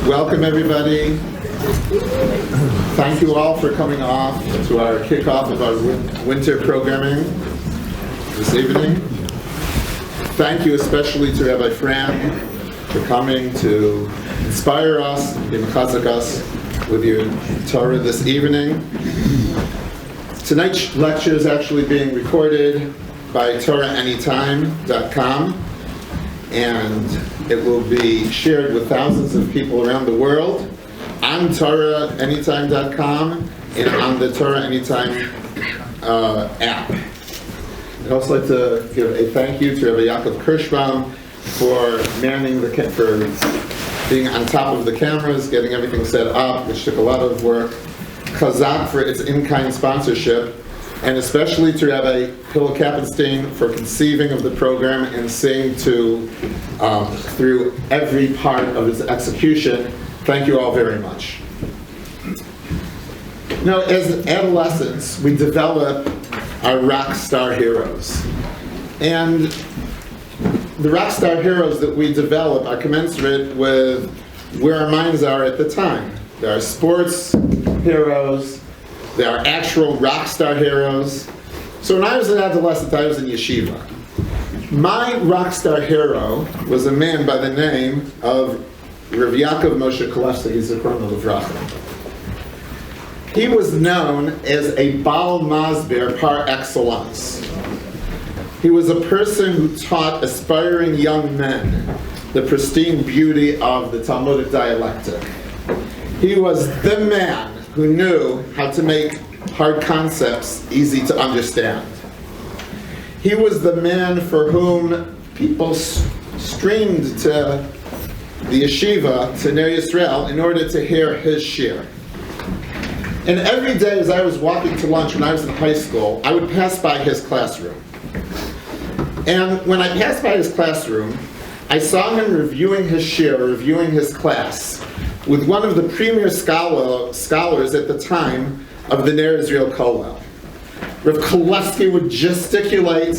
Welcome everybody. Thank you all for coming off to our kickoff of our winter programming this evening. Thank you especially to Rabbi Frand for coming to inspire us, imchazek us with your Torah this evening. Tonight's lecture is actually being recorded by TorahAnytime.com, and it will be shared with thousands of people around the world on TorahAnytime.com and on the Torah Anytime app. I'd also like to give a thank you to Rabbi Yaakov Kirschbaum for being on top of the cameras, getting everything set up, which took a lot of work. Chazak for its in-kind sponsorship, and especially to Rabbi Hillel Kappenstein for conceiving of the program and seeing through every part of its execution. Thank you all very much. Now, as adolescents, we develop our rock star heroes. And the rock star heroes that we develop are commensurate with where our minds are at the time. There are sports heroes, there are actual rock star heroes. So when I was an adolescent, I was in yeshiva. My rock star hero was a man by the name of Rabbi Yissocher Frand. He was known as a Baal Masber par excellence. He was a person who taught aspiring young men the pristine beauty of the Talmudic dialectic. He was the man who knew how to make hard concepts easy to understand. He was the man for whom people streamed to the yeshiva, to Ner Yisrael, in order to hear his shir. And every day as I was walking to lunch when I was in high school, I would pass by his classroom. And when I passed by his classroom, I saw him reviewing his shir, reviewing his class, with one of the premier scholars at the time of the Ner Yisrael Kollel. Rav Kollevsky would gesticulate,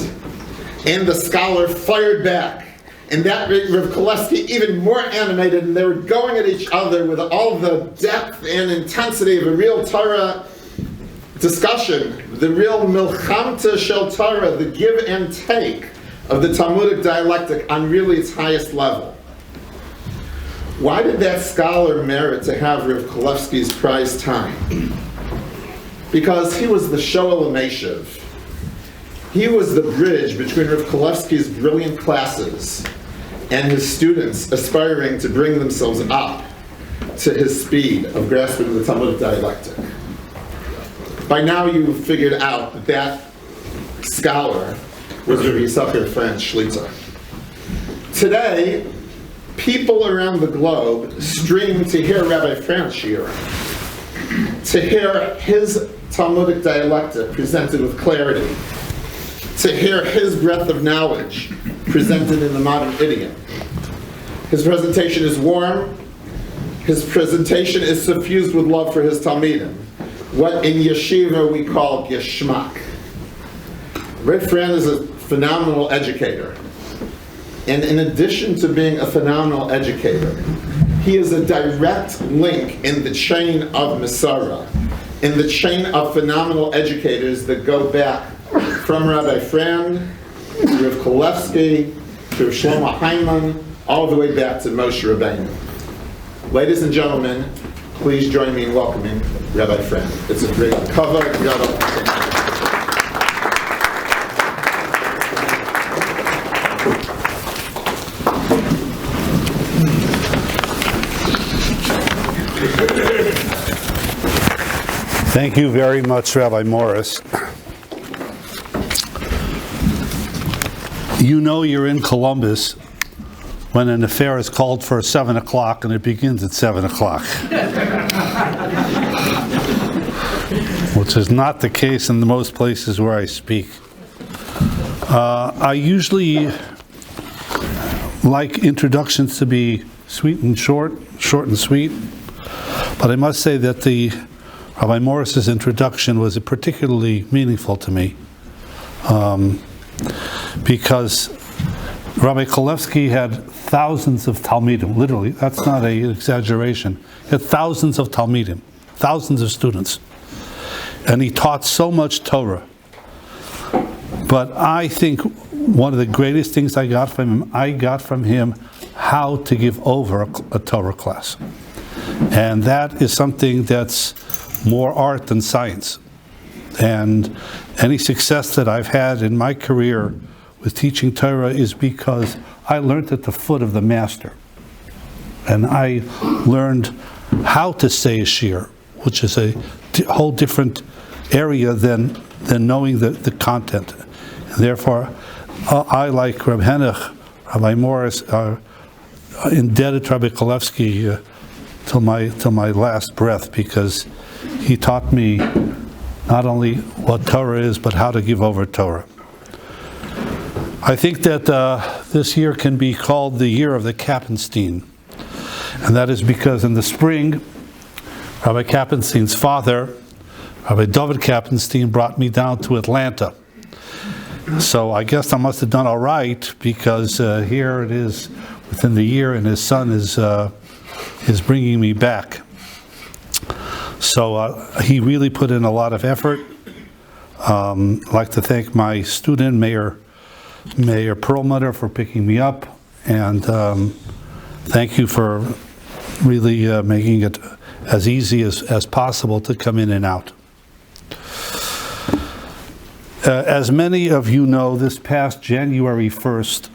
and the scholar fired back. And that made Rav Kollevsky even more animated, and they were going at each other with all the depth and intensity of a real Torah discussion, the real milchamta shel Torah, the give and take of the Talmudic dialectic on really its highest level. Why did that scholar merit to have Rav Kollevsky's prize time? Because he was the Shoel HaMeshiv. He was the bridge between Rav Kollevsky's brilliant classes and his students aspiring to bring themselves up to his speed of grasping the Talmudic dialectic. By now you've figured out that that scholar was Rabbi Yissocher Frand Shlita. Today, people around the globe stream to hear Rabbi Frand's shir, to hear his Talmudic dialectic presented with clarity, to hear his breadth of knowledge presented in the modern idiom. His presentation is warm. His presentation is suffused with love for his Talmidim, what in yeshiva we call geschmack. Rabbi Frand is a phenomenal educator. And in addition to being a phenomenal educator, he is a direct link in the chain of Masara, in the chain of phenomenal educators that go back from Rabbi Frand, to Rav Kollevsky, to Shlomo Heiman, all the way back to Moshe Rabbeinu. Ladies and gentlemen, please join me in welcoming Rabbi Frand. It's a great cover. Thank you very much, Rabbi Morris. You know you're in Columbus when an affair is called for 7 o'clock and it begins at 7 o'clock. Which is not the case in most places where I speak. I usually like introductions to be sweet and short and sweet, but I must say that Rabbi Morris's introduction was particularly meaningful to me because Rabbi Kolevsky had thousands of Talmidim, literally, that's not an exaggeration. He had thousands of Talmidim, thousands of students. And he taught so much Torah. But I think one of the greatest things I got from him, how to give over a Torah class. And that is something that's more art than science. And any success that I've had in my career with teaching Torah is because I learned at the foot of the master. And I learned how to say a shir, which is a whole different area than knowing the content. And therefore, I, like Reb Henech, Rabbi Morris, are indebted to Rabbi Kolevsky till my last breath, because he taught me not only what Torah is, but how to give over Torah. I think that this year can be called the year of the Kappenstein. And that is because in the spring, Rabbi Kappenstein's father, Rabbi David Kappenstein, brought me down to Atlanta. So I guess I must have done all right, because here it is within the year, and his son is bringing me back. So he really put in a lot of effort. I'd like to thank my student, Mayor Perlmutter, for picking me up, and thank you for really making it as easy as possible to come in and out. As many of you know, this past January 1st,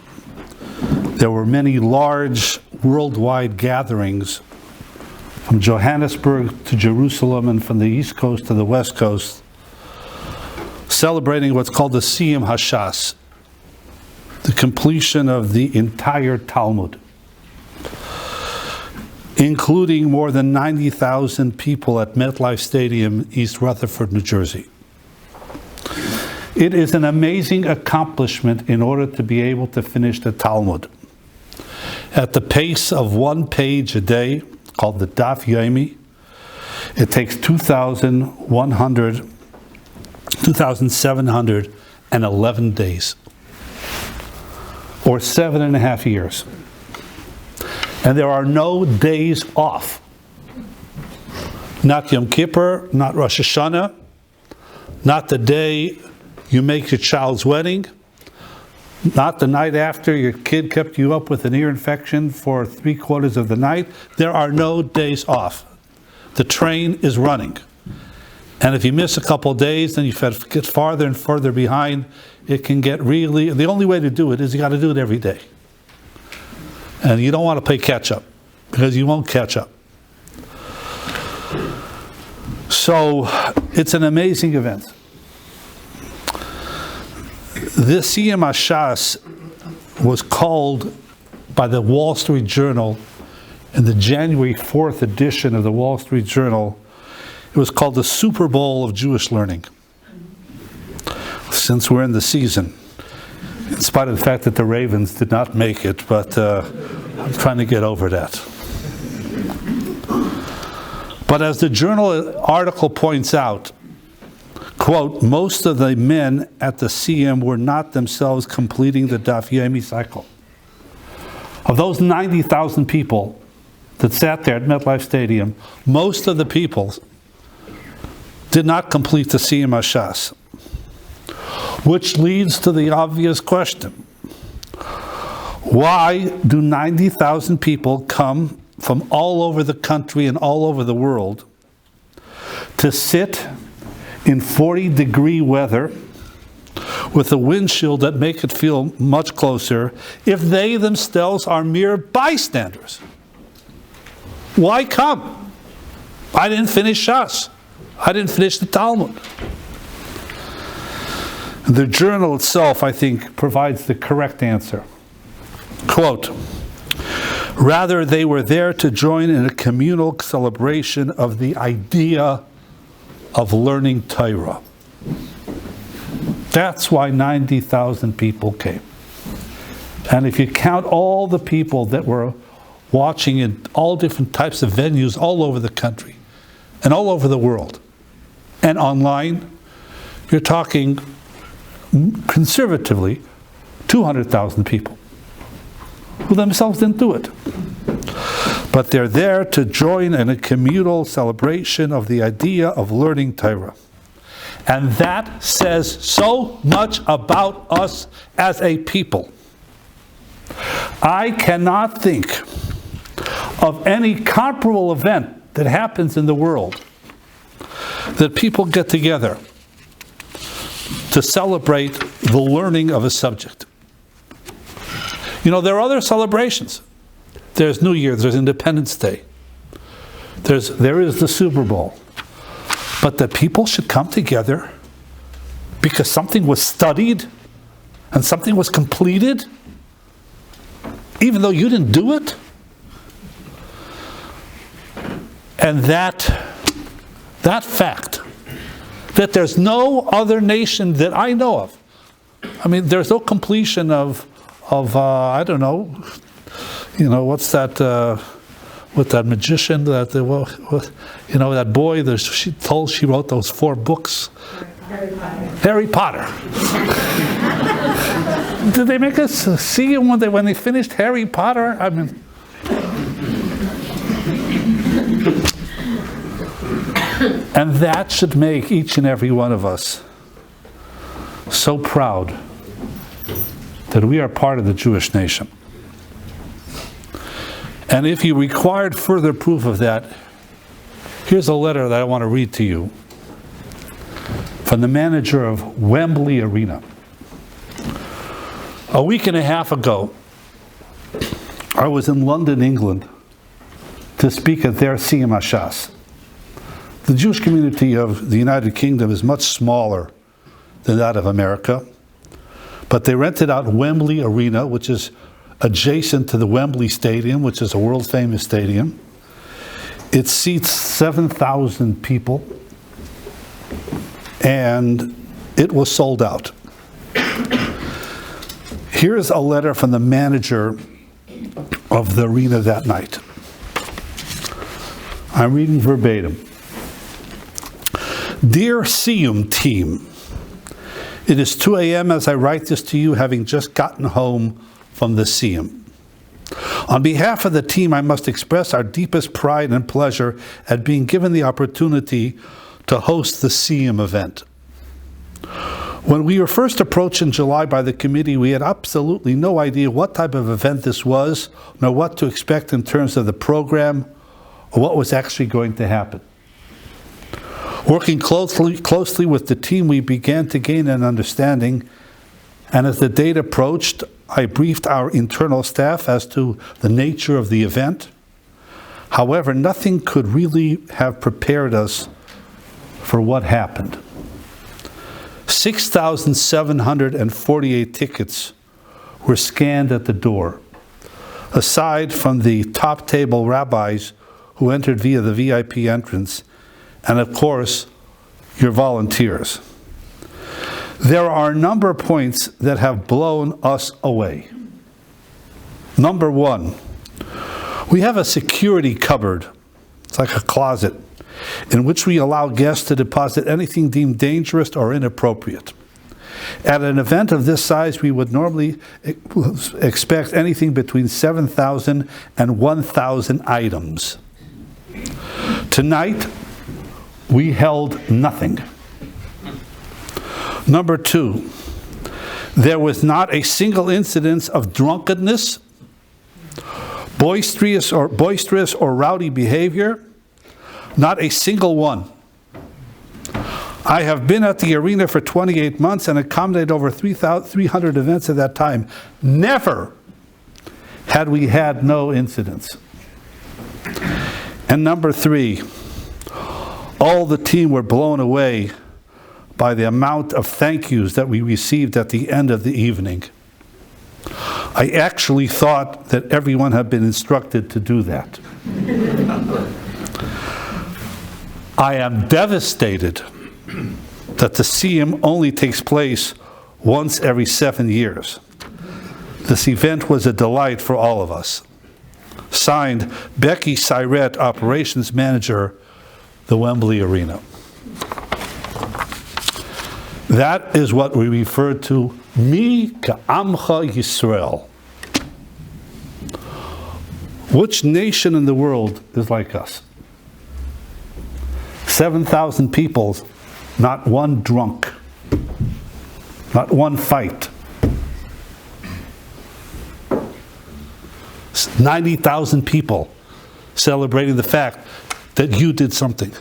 there were many large worldwide gatherings from Johannesburg to Jerusalem and from the East Coast to the West Coast, celebrating what's called the Siyum Hashas, the completion of the entire Talmud, including more than 90,000 people at MetLife Stadium, East Rutherford, New Jersey. It is an amazing accomplishment in order to be able to finish the Talmud at the pace of 1 page a day, called the Daf Yomi. It takes 2,711 days, or 7.5 years. And there are no days off. Not Yom Kippur, not Rosh Hashanah, not the day you make your child's wedding, not the night after your kid kept you up with an ear infection for 3/4 of the night. There are no days off. The train is running. And if you miss a couple of days, then you get farther and further behind. It can get really, the only way to do it is you got to do it every day. And you don't want to play catch up, because you won't catch up. So it's an amazing event. This Siyum Hashas was called by the Wall Street Journal in the January 4th edition of the Wall Street Journal. It was called the Super Bowl of Jewish learning, since we're in the season, in spite of the fact that the Ravens did not make it, but I'm trying to get over that. But as the journal article points out, quote, most of the men at the Siyum were not themselves completing the Daf Yomi cycle. Of those 90,000 people that sat there at MetLife Stadium, most of the people did not complete the Siyum Hashas, which leads to the obvious question. Why do 90,000 people come from all over the country and all over the world to sit in 40-degree weather with a windshield that make it feel much closer if they themselves are mere bystanders? Why come? I didn't finish Shas. I didn't finish the Talmud. The journal itself, I think, provides the correct answer. Quote, rather, they were there to join in a communal celebration of the idea of learning Torah. That's why 90,000 people came. And if you count all the people that were watching in all different types of venues all over the country and all over the world and online, you're talking conservatively 200,000 people. who themselves didn't do it. But they're there to join in a communal celebration of the idea of learning Torah. And that says so much about us as a people. I cannot think of any comparable event that happens in the world that people get together to celebrate the learning of a subject. You know, there are other celebrations. There's New Year, there's Independence Day, there is the Super Bowl. But that people should come together because something was studied and something was completed, even though you didn't do it. And that fact, that there's no other nation that I know of. I mean, there's no completion of I don't know, you know, what's that, with that magician, that boy, she wrote those 4 books. Harry Potter. Did they make us see him when they finished Harry Potter? I mean, and that should make each and every one of us so proud that we are part of the Jewish nation. And if you required further proof of that, here's a letter that I want to read to you from the manager of Wembley Arena. A week and a half ago, I was in London, England, to speak at their Siyum HaShas. The Jewish community of the United Kingdom is much smaller than that of America, but they rented out Wembley Arena, which is adjacent to the Wembley Stadium, which is a world-famous stadium. It seats 7,000 people, and it was sold out. Here's a letter from the manager of the arena that night. I'm reading verbatim. Dear Siyum team, it is 2 a.m. as I write this to you, having just gotten home from the Siyum. On behalf of the team, I must express our deepest pride and pleasure at being given the opportunity to host the Siyum event. When we were first approached in July by the committee, we had absolutely no idea what type of event this was, nor what to expect in terms of the program, or what was actually going to happen. Working closely with the team, we began to gain an understanding, and as the date approached, I briefed our internal staff as to the nature of the event. However, nothing could really have prepared us for what happened. 6,748 tickets were scanned at the door, aside from the top table rabbis who entered via the VIP entrance, and of course, your volunteers. There are a number of points that have blown us away. Number 1, we have a security cupboard, it's like a closet, in which we allow guests to deposit anything deemed dangerous or inappropriate. At an event of this size, we would normally expect anything between 7,000 and 1,000 items. Tonight, we held nothing. Number 2, there was not a single incidence of drunkenness, boisterous or rowdy behavior, not a single one. I have been at the arena for 28 months and accommodated over 300 events at that time. Never had we had no incidents. And number 3, all the team were blown away by the amount of thank yous that we received at the end of the evening. I actually thought that everyone had been instructed to do that. I am devastated that the Siyum only takes place once every 7 years. This event was a delight for all of us. Signed, Becky Syret, Operations Manager, the Wembley Arena. That is what we refer to, Mi Ka'amcha Yisrael. Which nation in the world is like us? 7,000 people, not one drunk, not one fight. 90,000 people celebrating the fact that you did something.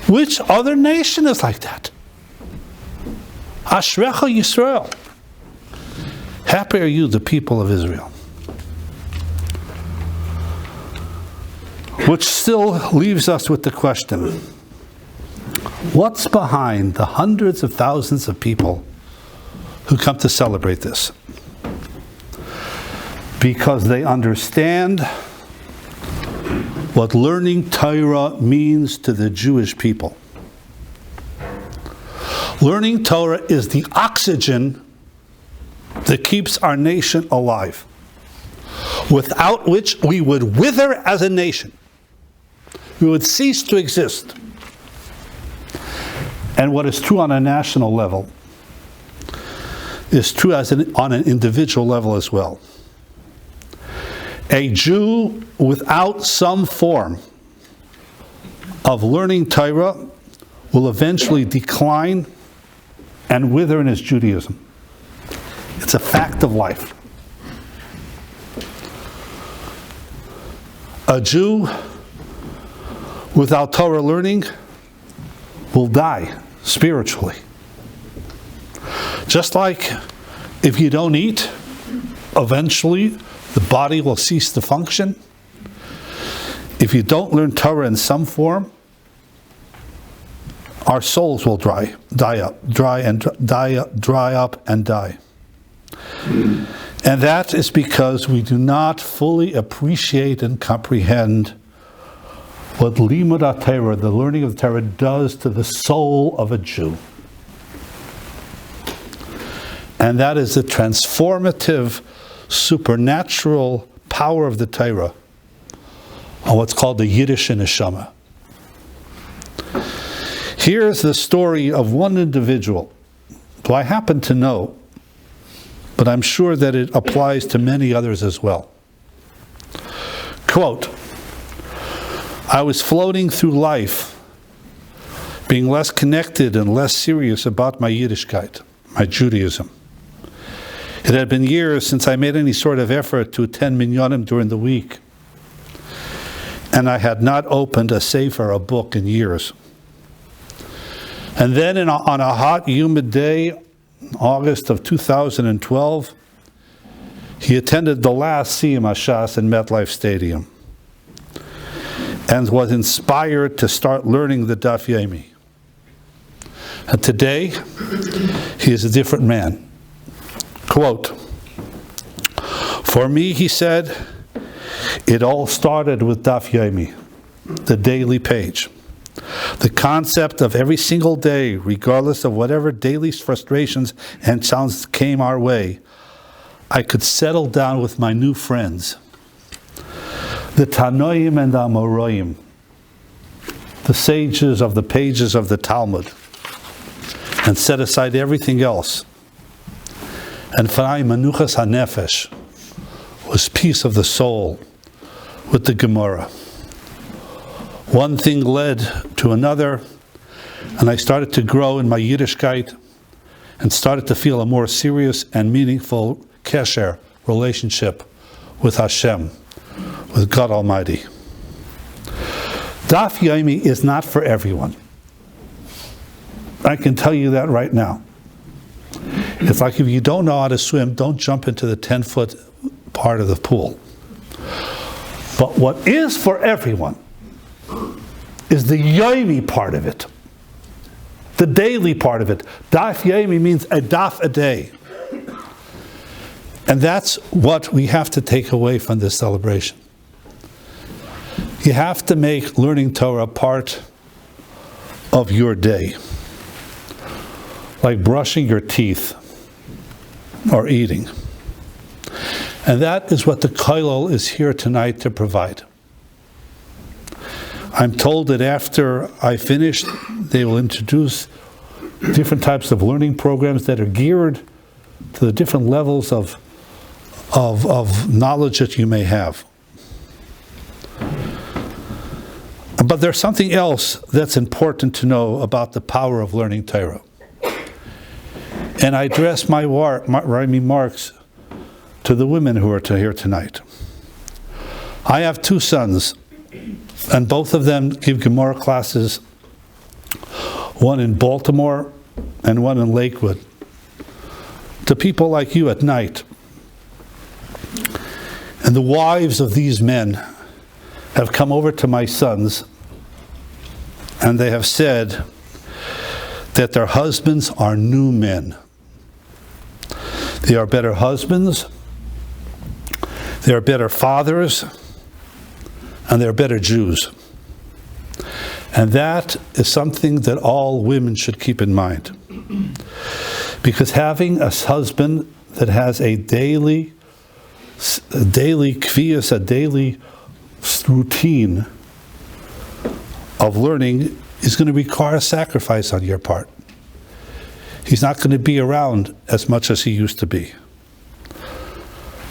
Which other nation is like that? Ashrecha Yisrael. Happy are you, the people of Israel. Which still leaves us with the question, what's behind the hundreds of thousands of people who come to celebrate this? Because they understand what learning Torah means to the Jewish people. Learning Torah is the oxygen that keeps our nation alive, without which we would wither as a nation. We would cease to exist. And what is true on a national level is true on an individual level as well. A Jew without some form of learning Torah will eventually decline and wither in his Judaism. It's a fact of life. A Jew without Torah learning will die spiritually. Just like if you don't eat, eventually the body will cease to function. If you don't learn Torah in some form, our souls will dry up and die. And that is because we do not fully appreciate and comprehend what Limud HaTorah, the learning of the Torah, does to the soul of a Jew. And that is the transformative, supernatural power of the Torah on what's called the Yiddish Neshama. Here's the story of one individual who I happen to know, but I'm sure that it applies to many others as well. Quote, I was floating through life, being less connected and less serious about my Yiddishkeit, my Judaism. It had been years since I made any sort of effort to attend minyanim during the week, and I had not opened a sefer, a book, in years. And then on a hot, humid day, August of 2012, he attended the last Siyum HaShas in MetLife Stadium and was inspired to start learning the Daf Yomi. And today, he is a different man. Quote, for me, he said, it all started with Daf Yomi, the daily page. The concept of every single day, regardless of whatever daily frustrations and challenges came our way, I could settle down with my new friends, the Tanoim and the Amoroim, the sages of the pages of the Talmud, and set aside everything else. And Fanai Menuchas HaNefesh was peace of the soul with the GEMARA. One thing led to another, and I started to grow in my Yiddishkeit and started to feel a more serious and meaningful kesher, relationship with Hashem, with God Almighty. Daf Yomi is not for everyone. I can tell you that right now. It's like if you don't know how to swim, don't jump into the 10-foot part of the pool. But what is for everyone is the Yomi part of it, the daily part of it. Daf Yomi means a daf a day. And that's what we have to take away from this celebration. You have to make learning Torah part of your day, like brushing your teeth or eating. And that is what the Kollel is here tonight to provide. I'm told that after I finish, they will introduce different types of learning programs that are geared to the different levels of knowledge that you may have. But there's something else that's important to know about the power of learning Torah. And I address my remarks to the women who are here tonight. I have 2 sons, and both of them give GEMARA classes, one in Baltimore and one in Lakewood, to people like you at night. And the wives of these men have come over to my sons, and they have said that their husbands are new men. They are better husbands, they are better fathers, and they're better Jews. And that is something that all women should keep in mind. Because having a husband that has a daily kvias, a daily routine of learning is going to require a sacrifice on your part. He's not going to be around as much as he used to be.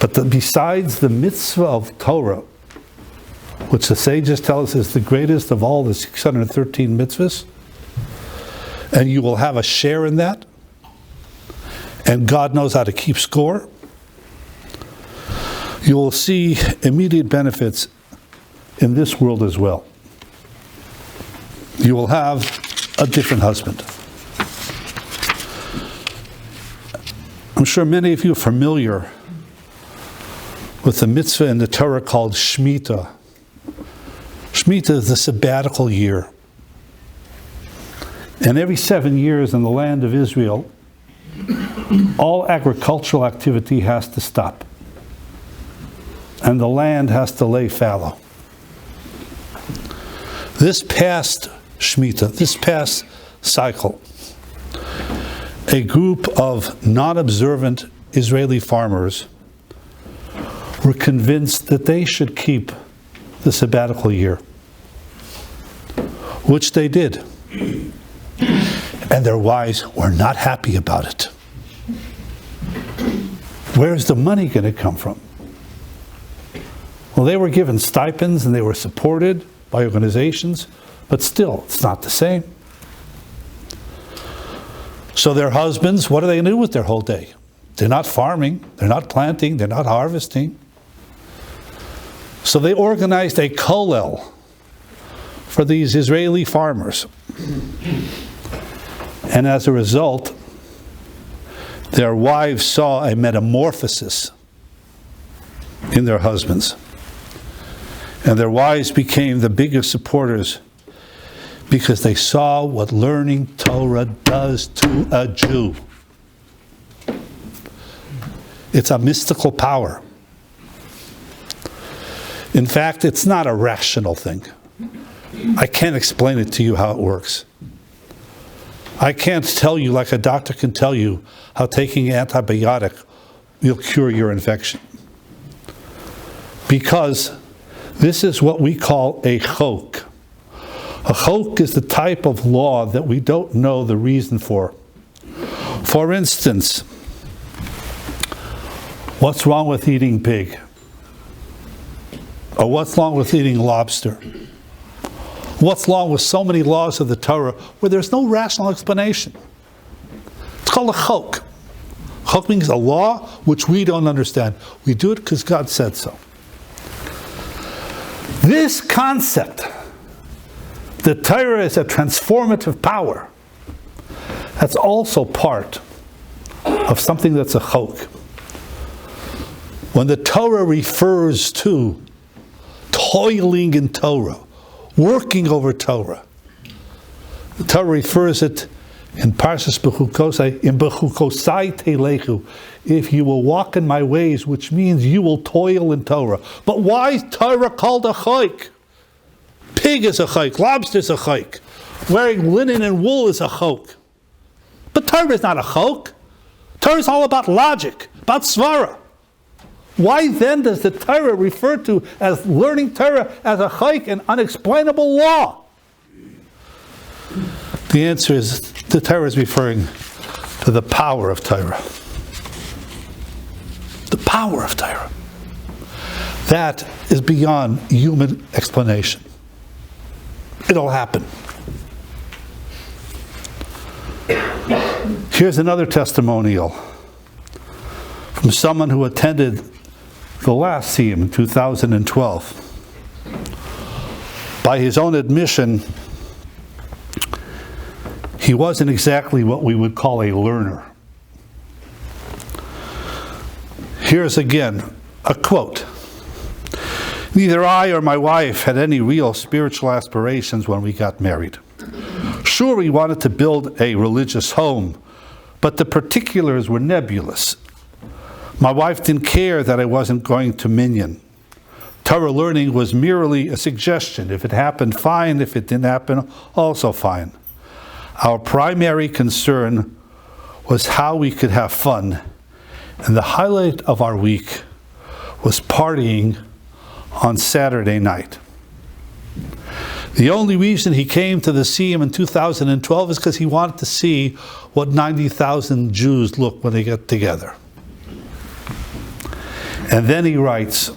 But besides the mitzvah of Torah, which the sages tell us is the greatest of all the 613 mitzvahs, and you will have a share in that, and God knows how to keep score, you will see immediate benefits in this world as well. You will have a different husband. I'm sure many of you are familiar with the mitzvah in the Torah called Shemitah. Shemitah is the sabbatical year. And every 7 years in the land of Israel, all agricultural activity has to stop. And the land has to lay fallow. This past Shemitah, this past cycle, a group of non-observant Israeli farmers were convinced that they should keep the sabbatical year, which they did. And their wives were not happy about it. Where's the money going to come from? Well, they were given stipends and they were supported by organizations, but still, it's not the same. So their husbands, what are they going to do with their whole day? They're not farming, they're not planting, they're not harvesting. So they organized a kollel for these Israeli farmers. And as a result, their wives saw a metamorphosis in their husbands. And their wives became the biggest supporters because they saw what learning Torah does to a Jew. It's a mystical power. In fact, it's not a rational thing. I can't explain it to you how it works. I can't tell you, like a doctor can tell you, how taking an antibiotic will cure your infection. Because this is what we call a chok. A chok is the type of law that we don't know the reason for. For instance, what's wrong with eating pig? Or what's wrong with eating lobster? What's wrong with so many laws of the Torah where there's no rational explanation? It's called a chok. Chok means a law which we don't understand. We do it because God said so. This concept, that Torah is a transformative power, that's also part of something that's a chok. When the Torah refers to toiling in Torah, working over Torah, the Torah refers it in Parshas Bechukosai, in Bechukosai Telechu, if you will walk in my ways, which means you will toil in Torah. But why is Torah called a chok? Pig is a chok, lobster is a chok, wearing linen and wool is a chok. But Torah is not a chok. Torah is all about logic, about svara. Why then does the Torah refer to as learning Torah as a chok, an unexplainable law? The answer is the Torah is referring to the power of Torah. The power of Torah. That is beyond human explanation. It'll happen. Here's another testimonial from someone who attended the last Siyum in 2012. By his own admission, he wasn't exactly what we would call a learner. Here's again a quote. Neither I or my wife had any real spiritual aspirations when we got married. Sure, we wanted to build a religious home, but the particulars were nebulous. My wife didn't care that I wasn't going to Minyan. Torah learning was merely a suggestion. If it happened, fine. If it didn't happen, also fine. Our primary concern was how we could have fun, and the highlight of our week was partying on Saturday night. The only reason he came to the Siyum in 2012 is because he wanted to see what 90,000 Jews look when they get together. And then he writes,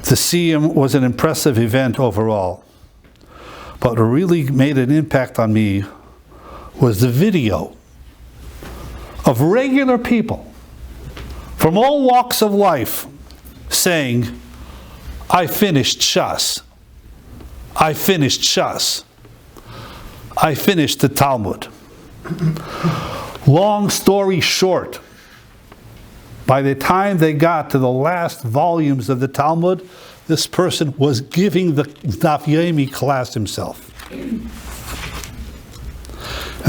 the Siyum was an impressive event overall, but what really made an impact on me was the video of regular people from all walks of life saying, I finished Shas. I finished Shas. I finished the Talmud. Long story short, by the time they got to the last volumes of the Talmud, this person was giving the Daf Yomi class himself. And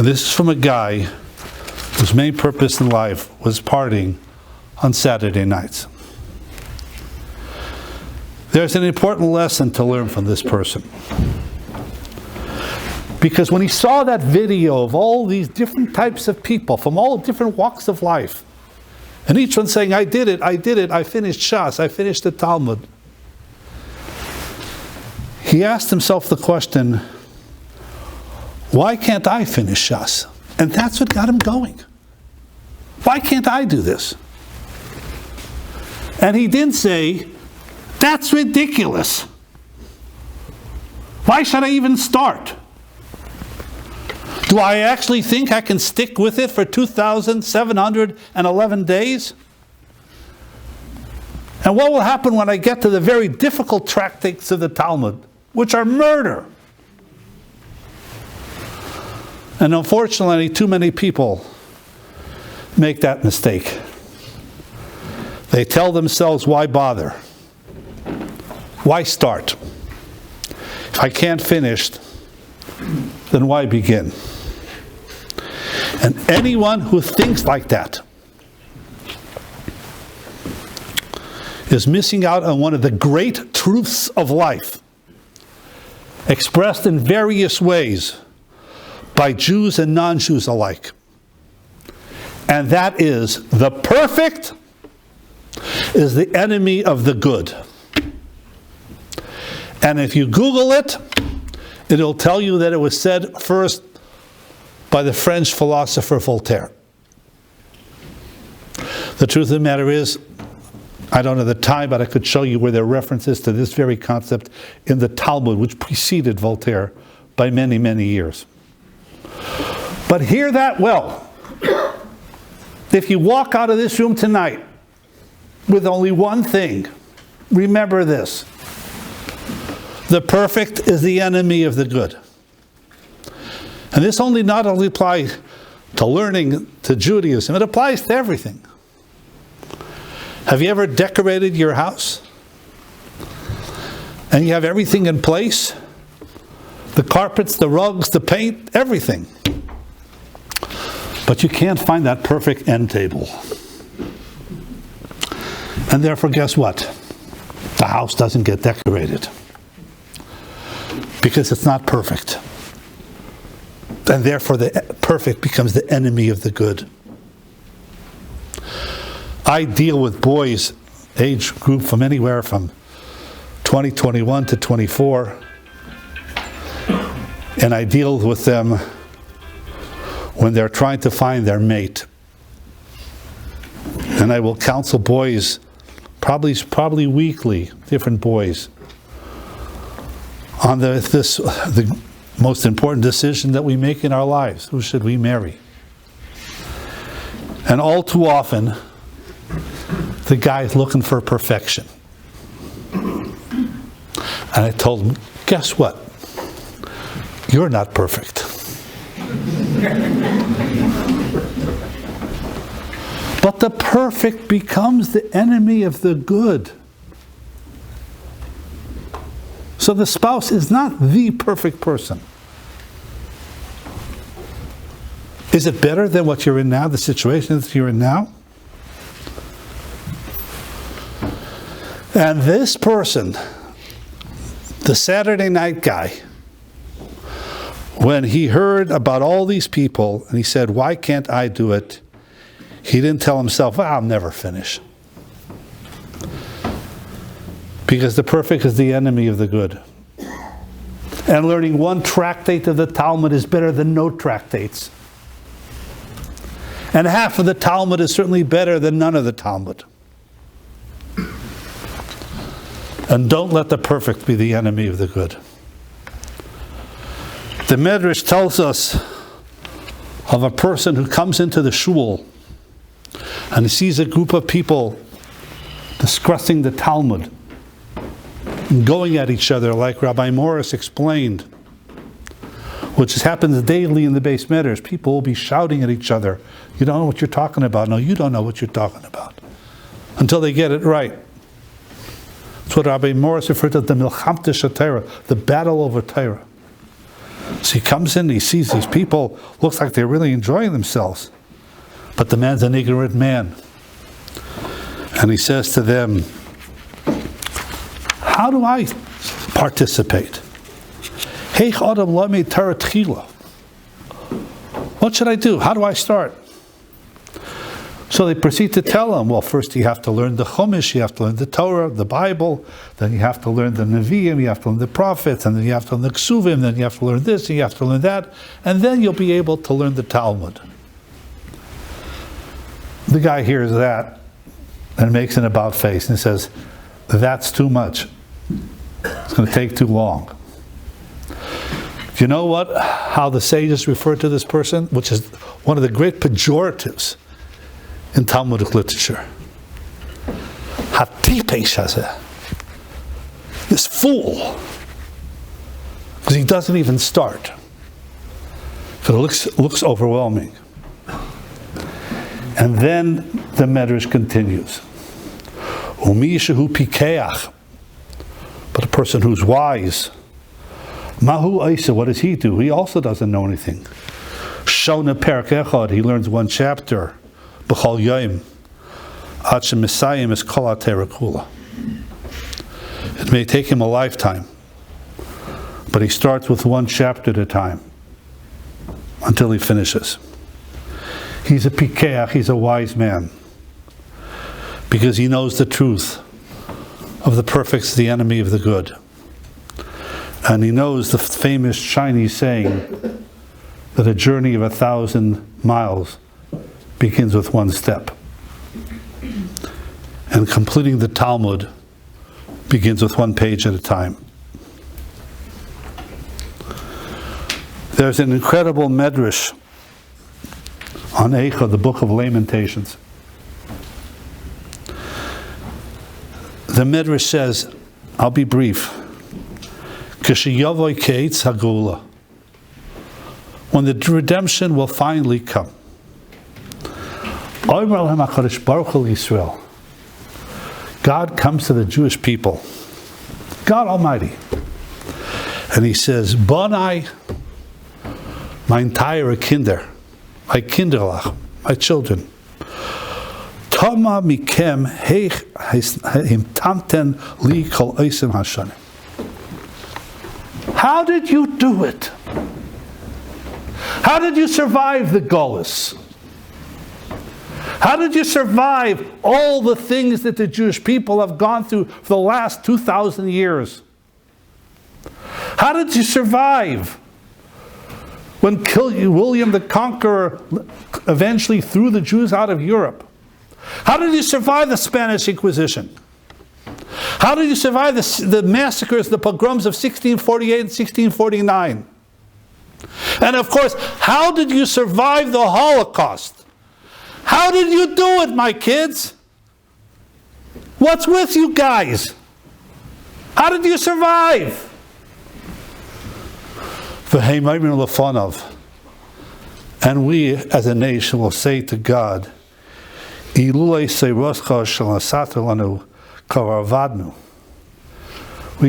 this is from a guy whose main purpose in life was partying on Saturday nights. There's an important lesson to learn from this person. Because when he saw that video of all these different types of people from all different walks of life, and each one saying, I did it, I finished Shas, I finished the Talmud, he asked himself the question, why can't I finish Shas? And that's what got him going. Why can't I do this? And he didn't say, that's ridiculous. Why should I even start? Do I actually think I can stick with it for 2,711 days? And what will happen when I get to the very difficult tractates of the Talmud, which are murder? And unfortunately, too many people make that mistake. They tell themselves, why bother? Why start? If I can't finish, then why begin? And anyone who thinks like that is missing out on one of the great truths of life, expressed in various ways by Jews and non-Jews alike. And that is, the perfect is the enemy of the good. And if you Google it, it'll tell you that it was said first by the French philosopher Voltaire. The truth of the matter is, I don't know the time, but I could show you where there are references to this very concept in the Talmud, which preceded Voltaire by many, many years. But hear that well. If you walk out of this room tonight with only one thing, remember this. The perfect is the enemy of the good. And this only not only applies to learning, to Judaism, it applies to everything. Have you ever decorated your house? And you have everything in place? The carpets, the rugs, the paint, everything. But you can't find that perfect end table. And therefore, guess what? The house doesn't get decorated. Because it's not perfect. And therefore the perfect becomes the enemy of the good. I deal with boys, age group from anywhere from 21 to 24. And I deal with them when they're trying to find their mate. And I will counsel boys, probably weekly, different boys, on the most important decision that we make in our lives. Who should we marry? And all too often, the guy is looking for perfection. And I told him, guess what? You're not perfect. But the perfect becomes the enemy of the good. So the spouse is not the perfect person. Is it better than what you're in now, the situation that you're in now? And this person, the Saturday night guy, when he heard about all these people and he said, why can't I do it? He didn't tell himself, I'll never finish. Because the perfect is the enemy of the good. And learning one tractate of the Talmud is better than no tractates. And half of the Talmud is certainly better than none of the Talmud. And don't let the perfect be the enemy of the good. The Medrash tells us of a person who comes into the shul and he sees a group of people discussing the Talmud and going at each other, like Rabbi Morris explained, which happens daily in the Beis Medrash. People will be shouting at each other. You don't know what you're talking about. No, you don't know what you're talking about. Until they get it right. That's what Rabbi Morris referred to as the Milchamta Shatera, the battle over Torah. So he comes in, he sees these people, looks like they're really enjoying themselves. But the man's an ignorant man. And he says to them, how do I participate? What should I do? How do I start? So they proceed to tell him, well, first you have to learn the Chumash, you have to learn the Torah, the Bible, then you have to learn the Nevi'im, you have to learn the prophets, and then you have to learn the Ksuvim, then you have to learn this, and you have to learn that, and then you'll be able to learn the Talmud. The guy hears that and makes an about face and says, that's too much. It's going to take too long. Do you know how the sages refer to this person, which is one of the great pejoratives in Talmudic literature? Hatipesh hazeh. This fool. Because he doesn't even start. Because it looks overwhelming. And then the Medrash continues. Umi shehu pikeach. But a person who's wise, mahu aisa, what does he do? He also doesn't know anything. Shona perek echad, he learns one chapter. B'chol yom, ad shemisayim es kol ha'torah kula. It may take him a lifetime, but he starts with one chapter at a time until he finishes. He's a pikeach, he's a wise man, because he knows the truth of the perfect's the enemy of the good. And he knows the famous Chinese saying that a journey of 1,000 miles begins with one step. And completing the Talmud begins with one page at a time. There's an incredible Medrash on Eicha, the Book of Lamentations. The Medrash says, I'll be brief, when the redemption will finally come. God comes to the Jewish people, God Almighty, and He says, Bonai, mein teure Kinder, my Kinderlach, my children, Toma mikem himtamten li kol oisim hashanim. How did you do it? How did you survive the Golus? How did you survive all the things that the Jewish people have gone through for the last 2,000 years? How did you survive when William the Conqueror eventually threw the Jews out of Europe? How did you survive the Spanish Inquisition? How did you survive the massacres, the pogroms of 1648 and 1649? And of course, how did you survive the Holocaust? How did you do it, my kids? What's with you guys? How did you survive? And we, as a nation, will say to God, we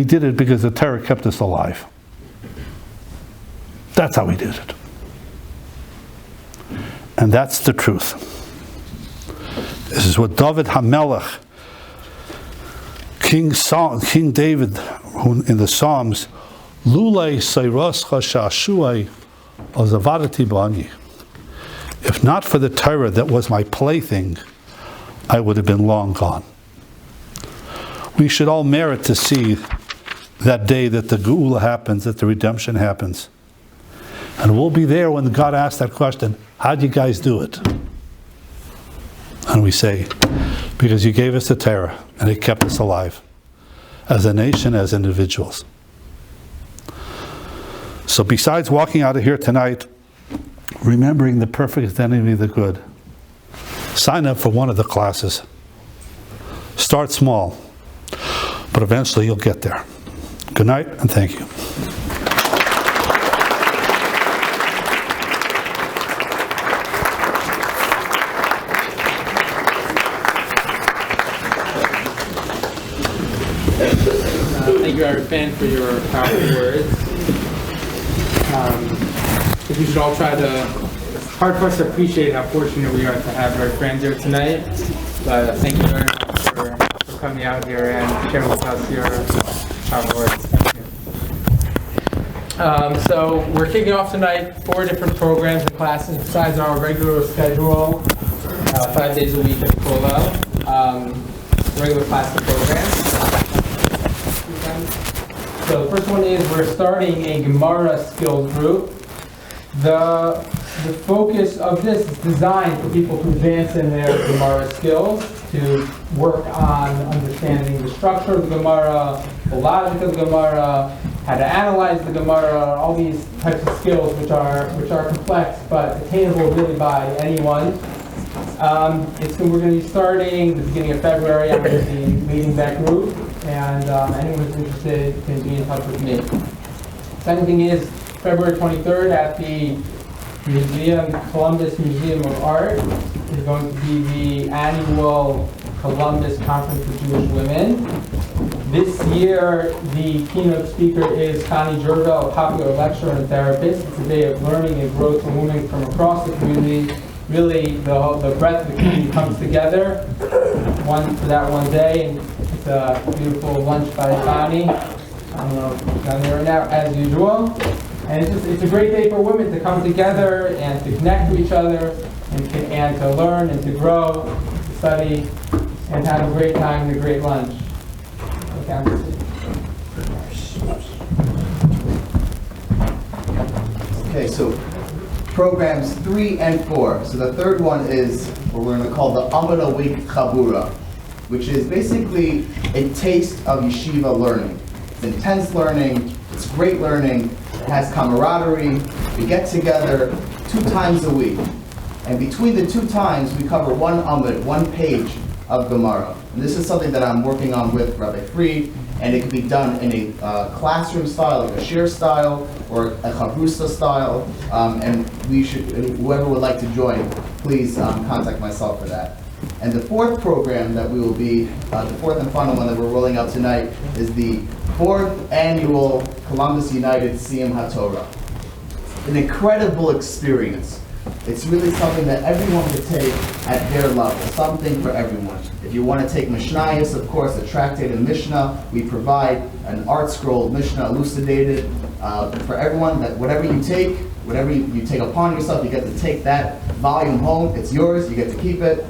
did it because the terror kept us alive. That's how we did it. And that's the truth. This is what David HaMelech, King David, who in the Psalms, Lulei Seiroscha Shashuai Ozavadati Bani. If not for the Torah that was my plaything, I would have been long gone. We should all merit to see that day that the Geula happens, that the redemption happens. And we'll be there when God asks that question, how'd you guys do it? And we say, because you gave us the Torah and it kept us alive, as a nation, as individuals. So besides walking out of here tonight, remembering the perfect enemy of the good, sign up for one of the classes. Start small, but eventually you'll get there. Good night, and thank you. Thank you, Rabbi Frand, for your powerful words. I think we should all try to, it's hard for us to appreciate how fortunate we are to have Rabbi Frand here tonight. But thank you very much for coming out here and sharing with us your powerful words. Thank you. So we're kicking off tonight 4 different programs and classes besides our regular schedule, 5 days a week at the Kollel, regular class and programs. So the first one is we're starting a GEMARA skills group. The focus of this is designed for people to advance in their GEMARA skills, to work on understanding the structure of the GEMARA, the logic of the GEMARA, how to analyze the GEMARA, all these types of skills which are complex but attainable really by anyone. We're going to be starting at the beginning of February. I'm going to be leading that group, and anyone who's interested can be in touch with me. Second thing is February 23rd at the Columbus Museum of Art is going to be the annual Columbus Conference for Jewish Women. This year, the keynote speaker is Connie Jervell, a popular lecturer and therapist. It's a day of learning and growth for women from across the community. Really, the breadth of the community comes together for that one day, and it's a beautiful lunch by Connie. I don't know if she's down there right now, as usual. And it's a great day for women to come together and to connect to each other and to learn and to grow, to study, and have a great time and a great lunch. Okay, so programs 3 and 4. So the third one is what we're going to call the Amida Week Chabura, which is basically a taste of yeshiva learning. It's intense learning, it's great learning, it has camaraderie. We get together 2 times a week. And between the 2 times, we cover one Amid, 1 page of GEMARA. And this is something that I'm working on with Rabbi Frand, and it can be done in a classroom style, like a shir style, or a chavrusa style, and whoever would like to join, please contact myself for that. And the 4th program that we will be, the 4th and final one that we're rolling out tonight, is the 4th annual Columbus United Siyum HaTorah. An incredible experience. It's really something that everyone could take at their level, something for everyone. If you want to take Mishnayos, of course, a tractate in Mishnah, we provide an art scroll Mishnah elucidated for everyone, that whatever you take upon yourself, you get to take that volume home. It's yours, you get to keep it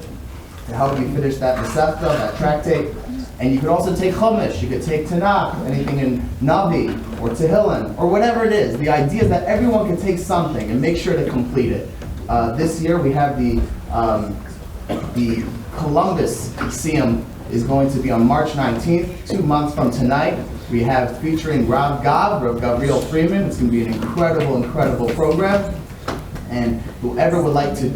to help you finish that Masechta, that tractate. And you could also take Chumash, you could take Tanakh, anything in Navi, or Tehillim, or whatever it is. The idea is that everyone can take something and make sure to complete it. This year we have the Columbus Siyum is going to be on March 19th, 2 months from tonight. We have featuring Rav Gabriel Freeman. It's going to be an incredible, incredible program. And whoever would like to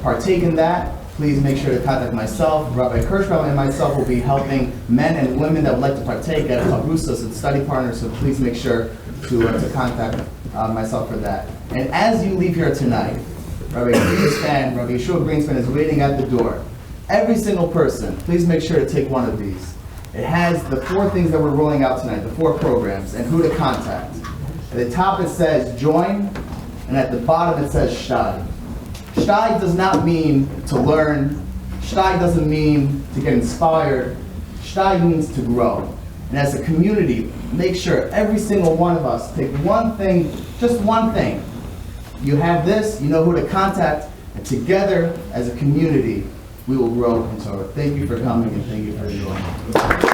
partake in that, please make sure to contact myself. Rabbi Kirschbaum and myself will be helping men and women that would like to partake at Chavrusas and study partners, so please make sure to contact myself for that. And as you leave here tonight, Rabbi Yissocher Frand is waiting at the door. Every single person, please make sure to take one of these. It has the 4 things that we're rolling out tonight, the 4 programs, and who to contact. At the top it says join, and at the bottom it says shtai. Shtai does not mean to learn. Shtai doesn't mean to get inspired. Shtai means to grow. And as a community, make sure every single one of us take one thing, just one thing. You have this, you know who to contact, and together as a community, we will grow in Torah. Thank you for coming and thank you for joining.